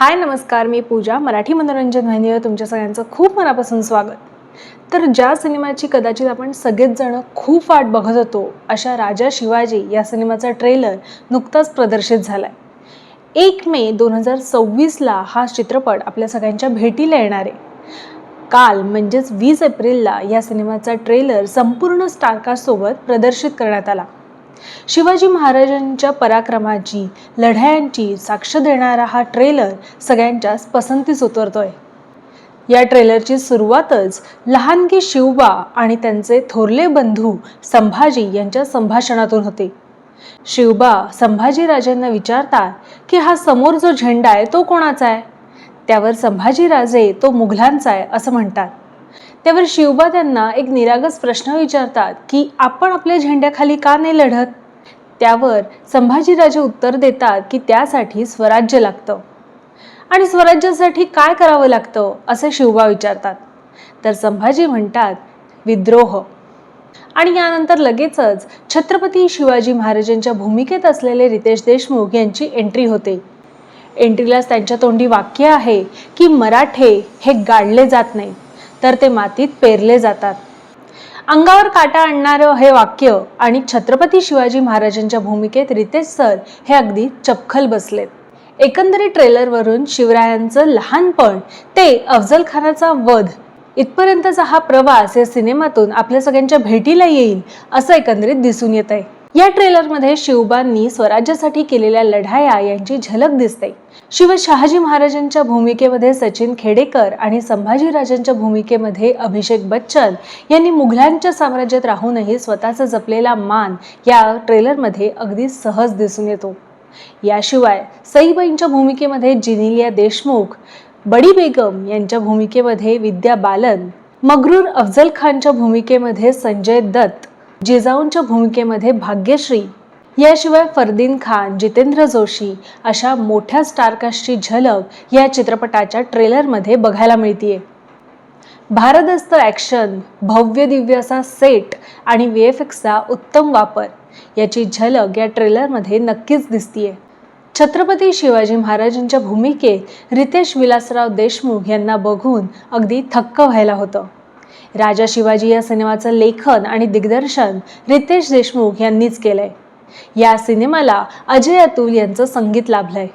हाय नमस्कार, मी पूजा. मराठी मनोरंजन वाहिनीवर तुमच्या सगळ्यांचं खूप मनापासून स्वागत. तर ज्या सिनेमाची कदाचित आपण सगळेच जण खूप वाट बघत होतो, अशा राजा शिवाजी या सिनेमाचा ट्रेलर नुकताच प्रदर्शित झालाय. 1 मे 2026ला हा चित्रपट आपल्या सगळ्यांच्या भेटीला येणार आहे. काल म्हणजेच 20 एप्रिलला या सिनेमाचा ट्रेलर संपूर्ण स्टारकास्ट सोबत प्रदर्शित करण्यात आला. शिवाजी महाराजांच्या पराक्रमाची, लढायांची साक्ष देणारा हा ट्रेलर सगळ्यांच्याच पसंतीस उतरतोय. या ट्रेलरची सुरुवातच लहानगी शिवबा आणि त्यांचे थोरले बंधू संभाजी यांच्या संभाषणातून होते. शिवबा संभाजीराजांना विचारतात की हा समोर जो झेंडा आहे तो कोणाचा आहे. त्यावर संभाजीराजे तो मुघलांचा आहे असं म्हणतात. त्यावर शिवबा त्यांना एक निरागस प्रश्न विचारतात की आपण आपल्या झेंड्याखाली का नाही लढत. त्यावर संभाजीराजे उत्तर देतात की त्यासाठी स्वराज्य लागतं आणि स्वराज्यासाठी काय करावं लागतं असे शिवबा विचारतात. तर संभाजी म्हणतात विद्रोह. आणि यानंतर लगेचच छत्रपती शिवाजी महाराजांच्या भूमिकेत असलेले रितेश देशमुख यांची एंट्री होते. एंट्रीलाच त्यांच्या तोंडी वाक्य आहे की मराठे हे गाडले जात नाही तर ते मातीत पेरले जातात. अंगावर काटा आणणारं हे वाक्य आणि छत्रपती शिवाजी महाराजांच्या भूमिकेत रितेश सर हे अगदी चपखल बसलेत. एकंदरीत ट्रेलरवरून शिवरायांचं लहानपण ते अफजल खानाचा वध इथपर्यंतचा हा प्रवास या सिनेमातून आपल्या सगळ्यांच्या भेटीला येईल असं एकंदरीत दिसून येत आहे. या ट्रेलरमध्ये शिवबांनी स्वराज्यासाठी केलेल्या लढाया यांची झलक दिसते. शिवाय शहाजी महाराजांच्या भूमिकेमध्ये सचिन खेडेकर आणि संभाजीराजांच्या भूमिकेमध्ये अभिषेक बच्चन यांनी मुघलांच्या साम्राज्यात राहूनही स्वतःचा जपलेला मान या ट्रेलरमध्ये अगदी सहज दिसून येतो. याशिवाय सईबाईंच्या भूमिकेमध्ये जिनिलिया देशमुख, बडी बेगम यांच्या भूमिकेमध्ये विद्या बालन, मगरूर अफजल खानच्या भूमिकेमध्ये संजय दत्त, जिजाऊंच्या भूमिकेमध्ये भाग्यश्री, याशिवाय फरदीन खान, जितेंद्र जोशी अशा मोठ्या स्टारकास्टची झलक या चित्रपटाच्या ट्रेलरमध्ये बघायला मिळतीये. भारदस्त ॲक्शन, भव्य दिव्य असा सेट आणि VFXचा उत्तम वापर याची झलक या ट्रेलरमध्ये नक्कीच दिसतीये. छत्रपती शिवाजी महाराजांच्या भूमिकेत रितेश विलासराव देशमुख यांना बघून अगदी थक्क व्हायला होतं. राजा शिवाजी या सिनेमाचं लेखन आणि दिग्दर्शन रितेश देशमुख यांनीच केलंय. या सिनेमाला अजय अतुल यांचं संगीत लाभलंय.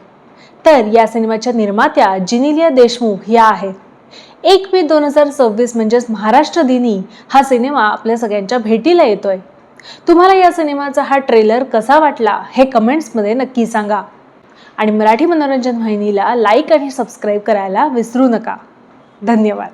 तर या सिनेमाच्या निर्मात्या जिनिलिया देशमुख या आहेत. 1 मे 2026 म्हणजेच महाराष्ट्र दिनी हा सिनेमा आपल्या सगळ्यांच्या भेटीला येतोय. तुम्हाला या सिनेमाचा हा ट्रेलर कसा वाटला हे कमेंट्समध्ये नक्की सांगा. आणि मराठी मनोरंजन वाहिनीला लाईक आणि सबस्क्राईब करायला विसरू नका. धन्यवाद.